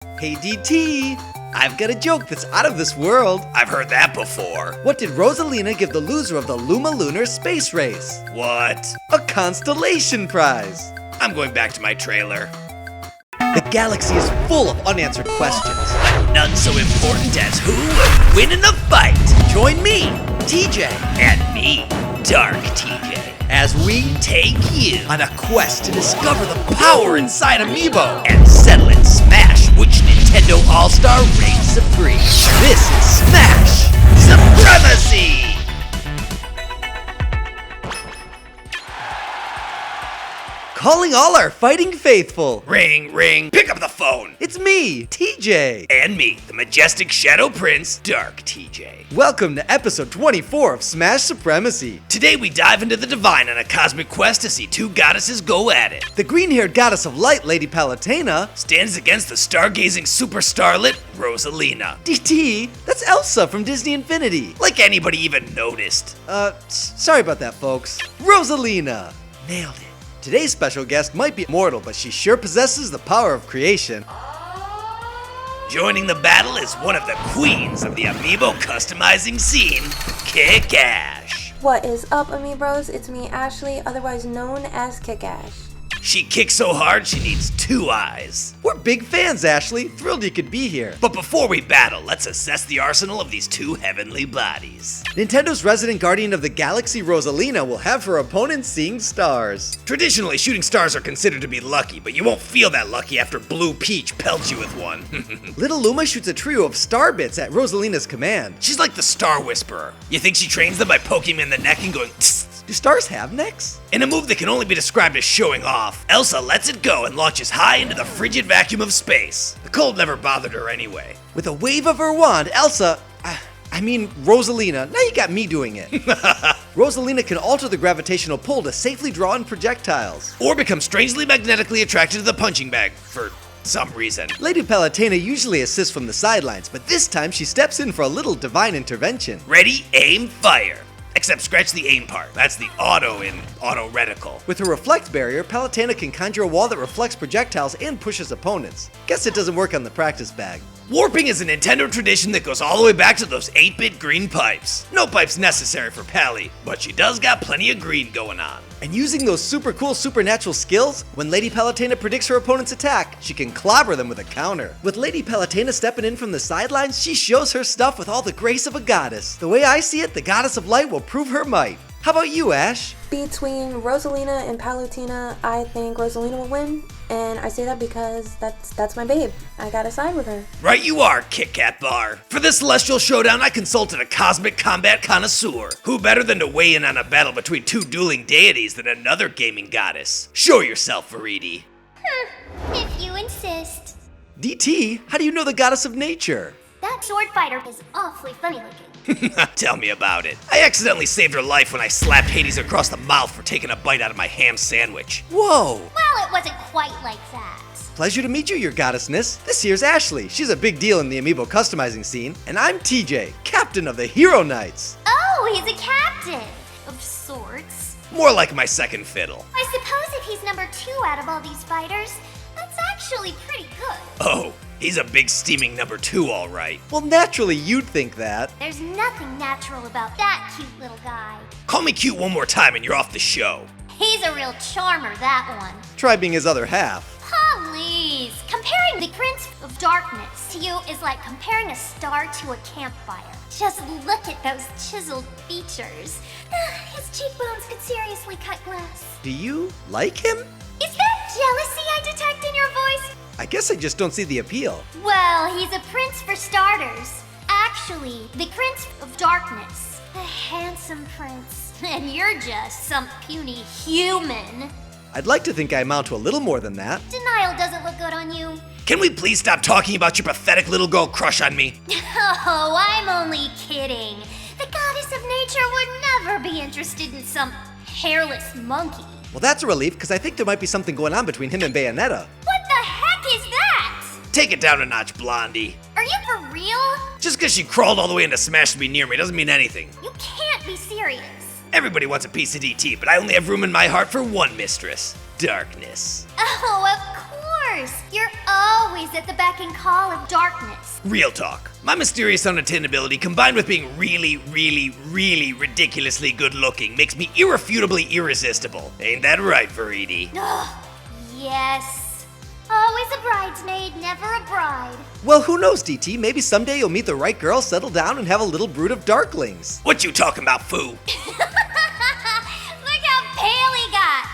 Hey DT, I've got a joke that's out of this world. I've heard that before. What did Rosalina give the loser of the Luma Lunar Space Race? What? A constellation prize. I'm going back to my trailer. The galaxy is full of unanswered questions. But none so important as who would win in the fight. Join me, TJ, And me, Dark TJ, as we take you on a quest to discover the power inside Amiibo. and settle in Smash which Nintendo All-Star reigns supreme. This is Smash Supremacy! Calling all our fighting faithful. Ring, ring, pick up the phone. It's me, TJ. And me, the majestic Shadow Prince, Dark TJ. Welcome to episode 24 of Smash Supremacy. Today we dive into the divine on a cosmic quest to see two goddesses go at it. The green-haired goddess of light, Lady Palutena. Stands against the stargazing super starlet, Rosalina. DT, that's Elsa from Disney Infinity. Like anybody even noticed. Sorry about that, folks. Rosalina. Nailed it. Today's special guest might be mortal, but she sure possesses the power of creation. Joining the battle is one of the queens of the Amiibo customizing scene, Kiick Ash. What is up, Amiibos? It's me, Ashley, otherwise known as Kiick Ash. She kicks so hard she needs two eyes. We're big fans, Ashley. Thrilled you could be here. But before we battle, let's assess the arsenal of these two heavenly bodies. Nintendo's resident guardian of the galaxy, Rosalina, will have her opponent seeing stars. Traditionally, shooting stars are considered to be lucky, but you won't feel that lucky after Blue Peach pelts you with one. Little Luma shoots a trio of star bits at Rosalina's command. She's like the Star Whisperer. You think she trains them by poking them in the neck and going tss? Do stars have necks? In a move that can only be described as showing off, Elsa lets it go and launches high into the frigid vacuum of space. The cold never bothered her anyway. With a wave of her wand, Rosalina, now you got me doing it. Rosalina can alter the gravitational pull to safely draw in projectiles. Or become strangely magnetically attracted to the punching bag, for some reason. Lady Palutena usually assists from the sidelines, but this time she steps in for a little divine intervention. Ready, aim, fire. Except scratch the aim part. That's the auto in auto reticle. With her reflect barrier, Palutena can conjure a wall that reflects projectiles and pushes opponents. Guess it doesn't work on the practice bag. Warping is a Nintendo tradition that goes all the way back to those 8-bit green pipes. No pipes necessary for Pally, but she does got plenty of green going on. And using those super cool supernatural skills, when Lady Palutena predicts her opponent's attack, she can clobber them with a counter. With Lady Palutena stepping in from the sidelines, she shows her stuff with all the grace of a goddess. The way I see it, the goddess of light will prove her might. How about you, Ash? Between Rosalina and Palutena, I think Rosalina will win, and I say that because that's my babe. I gotta side with her. Right you are, Kit Kat Bar. For this celestial showdown, I consulted a cosmic combat connoisseur. Who better than to weigh in on a battle between two dueling deities than another gaming goddess? Show yourself, Veridi. If you insist. DT, how do you know the goddess of nature? That sword fighter is awfully funny looking. Tell me about it. I accidentally saved her life when I slapped Hades across the mouth for taking a bite out of my ham sandwich. Whoa! Well, it wasn't quite like that. Pleasure to meet you, your goddessness. This here's Ashley. She's a big deal in the Amiibo customizing scene. And I'm TJ, captain of the Hero Knights. Oh, he's a captain. Of sorts. More like my second fiddle. I suppose if he's number 2 out of all these fighters, that's actually pretty good. Oh, he's a big steaming number 2, all right. Well, naturally, you'd think that. There's nothing natural about that cute little guy. Call me cute one more time and you're off the show. He's a real charmer, that one. Try being his other half. Please. Comparing the Prince of Darkness to you is like comparing a star to a campfire. Just look at those chiseled features. His cheekbones could seriously cut glass. Do you like him? Is that jealousy I detect in your voice? I guess I just don't see the appeal. Well, he's a prince for starters. Actually, the Prince of Darkness. A handsome prince. And you're just some puny human. I'd like to think I amount to a little more than that. Denial doesn't look good on you. Can we please stop talking about your pathetic little girl crush on me? Oh, I'm only kidding. The goddess of nature would never be interested in some hairless monkey. Well, that's a relief, because I think there might be something going on between him and Bayonetta. What the heck is that? Take it down a notch, Blondie. Are you for real? Just because she crawled all the way into Smash to be near me doesn't mean anything. You can't be serious. Everybody wants a piece of DT, but I only have room in my heart for one mistress. Darkness. Oh, of course. course! You're always at the beck and call of darkness. Real talk. My mysterious unattainability combined with being really ridiculously good looking makes me irrefutably irresistible. Ain't that right, Veridi? Ugh, yes. Always a bridesmaid, never a bride. Well, who knows, DT? Maybe someday you'll meet the right girl, settle down, and have a little brood of darklings. What you talking about, foo? Look how pale he got.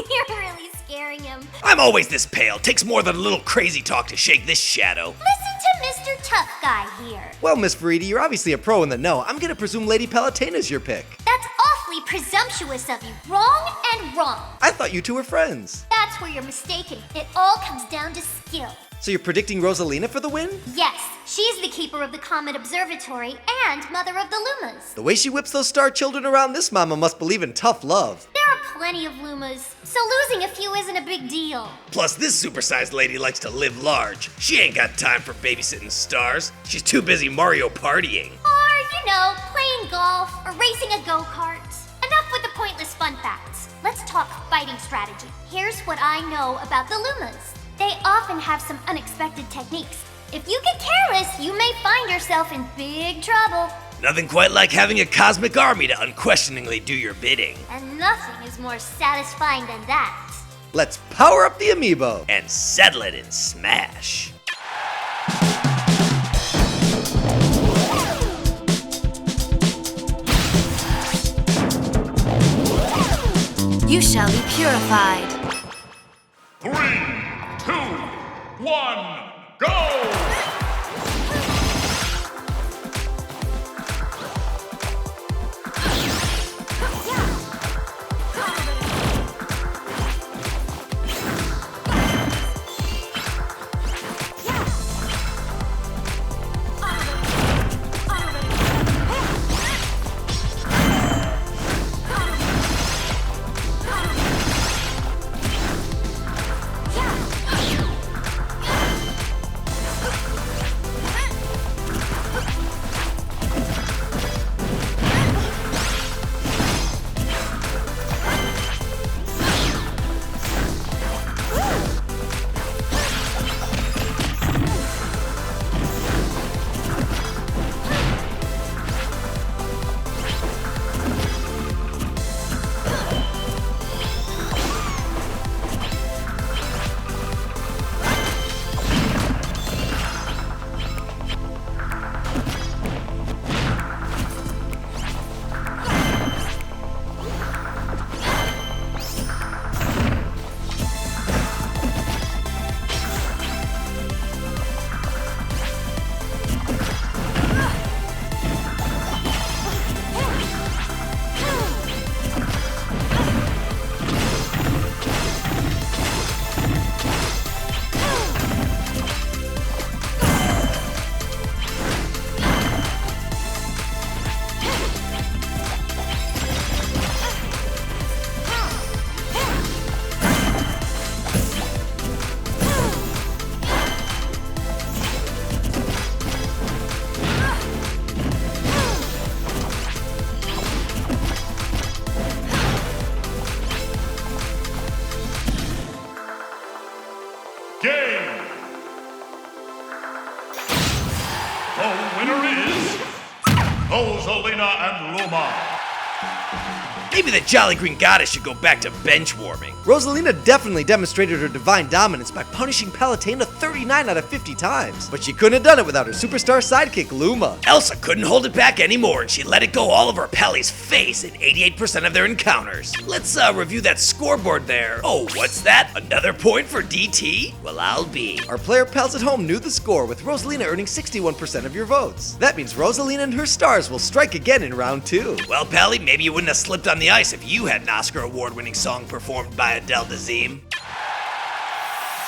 You're really scaring him. I'm always this pale. Takes more than a little crazy talk to shake this shadow. Listen to Mr. Tough Guy here. Well, Miss Veridi, you're obviously a pro in the know. I'm gonna presume Lady Palutena's your pick. That's awfully presumptuous of you. Wrong and wrong. I thought you two were friends. That's where you're mistaken. It all comes down to skill. So you're predicting Rosalina for the win? Yes, she's the keeper of the Comet Observatory and mother of the Lumas. The way she whips those star children around, this mama must believe in tough love. There are plenty of Lumas, so losing a few isn't a big deal. Plus, this supersized lady likes to live large. She ain't got time for babysitting stars. She's too busy Mario partying. Or, playing golf or racing a go-kart. Enough with the pointless fun facts. Let's talk fighting strategy. Here's what I know about the Lumas. They often have some unexpected techniques. If you get careless, you may find yourself in big trouble. Nothing quite like having a cosmic army to unquestioningly do your bidding. And nothing is more satisfying than that. Let's power up the Amiibo. And settle it in Smash. You shall be purified. 3, 2, 1, go! Game! The winner is Rosalina and Luma. Maybe the Jolly Green Goddess should go back to bench warming. Rosalina definitely demonstrated her divine dominance by punishing Palutena 39 out of 50 times, but she couldn't have done it without her superstar sidekick, Luma. Elsa couldn't hold it back anymore, and she let it go all over Pelly's face in 88% of their encounters. Let's review that scoreboard there. Oh, what's that? Another point for DT? Well, I'll be. Our player pals at home knew the score, with Rosalina earning 61% of your votes. That means Rosalina and her stars will strike again in round 2. Well, Pally, maybe you wouldn't have slipped on the ice if you had an Oscar award-winning song performed by Adele Dazeem.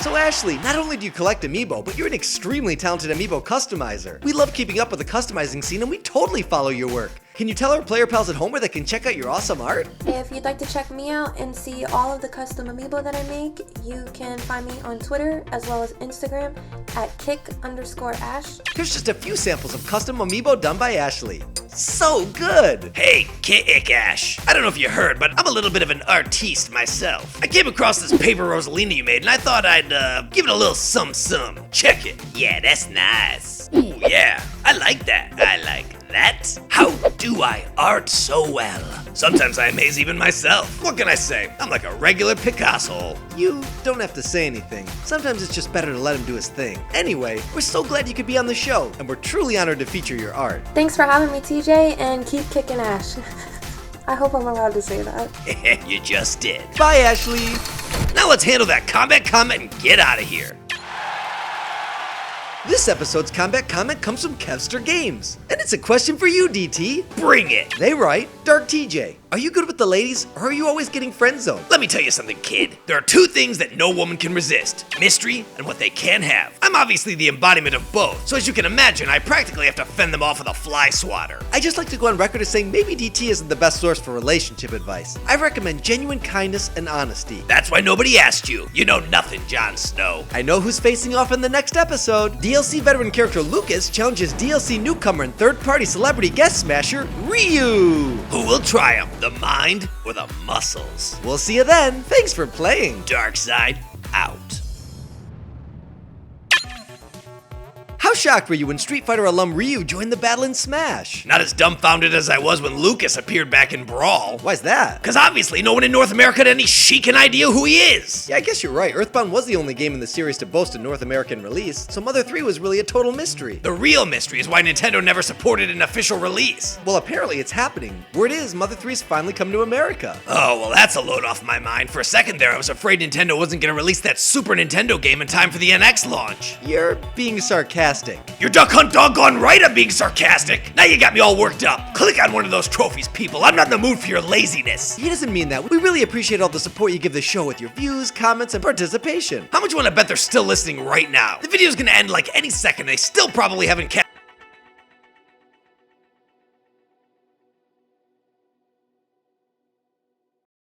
So Ashley, not only do you collect Amiibo, but you're an extremely talented Amiibo customizer. We love keeping up with the customizing scene and we totally follow your work. Can you tell our player pals at home where they can check out your awesome art? If you'd like to check me out and see all of the custom Amiibo that I make, you can find me on Twitter as well as Instagram at Kiick_Ash. Here's just a few samples of custom Amiibo done by Ashley. So good! Hey, Kiick Ash. I don't know if you heard, but I'm a little bit of an artiste myself. I came across this paper Rosalina you made, and I thought I'd give it a little sum. Check it. Yeah, that's nice. Ooh, yeah. I like that. I like that. How do I art so well? Sometimes I amaze even myself. What can I say? I'm like a regular Picasso. You don't have to say anything. Sometimes it's just better to let him do his thing. Anyway, we're so glad you could be on the show, and we're truly honored to feature your art. Thanks for having me, TJ, and keep kicking Ash. I hope I'm allowed to say that. You just did. Bye, Ashley! Now let's handle that combat comment and get out of here. This episode's combat comment comes from Kevster Games, and it's a question for you, DT. Bring it. They write, Dark TJ, are you good with the ladies, or are you always getting friend zoned? Let me tell you something, kid. There are two things that no woman can resist: mystery and what they can have. I'm obviously the embodiment of both, so as you can imagine, I practically have to fend them off with a fly swatter. I just like to go on record as saying maybe DT isn't the best source for relationship advice. I recommend genuine kindness and honesty. That's why nobody asked you. You know nothing, Jon Snow. I know who's facing off in the next episode. DLC veteran character Lucas challenges DLC newcomer and third-party celebrity guest smasher Ryu. Who will triumph, the mind or the muscles? We'll see you then. Thanks for playing. Dark side out. How shocked were you when Street Fighter alum Ryu joined the battle in Smash? Not as dumbfounded as I was when Lucas appeared back in Brawl. Why's that? Cause obviously no one in North America had any chic idea who he is. Yeah, I guess you're right. Earthbound was the only game in the series to boast a North American release, so Mother 3 was really a total mystery. The real mystery is why Nintendo never supported an official release. Well, apparently it's happening. Word is, Mother 3's finally come to America. Oh, well that's a load off my mind. For a second there, I was afraid Nintendo wasn't gonna release that Super Nintendo game in time for the NX launch. You're being sarcastic. You're duck hunt doggone right I'm being sarcastic. Now you got me all worked up. Click on one of those trophies, people. I'm not in the mood for your laziness. He doesn't mean that. We really appreciate all the support you give the show with your views, comments, and participation. How much you wanna bet they're still listening right now? The video's gonna end like any second. They still probably haven't casted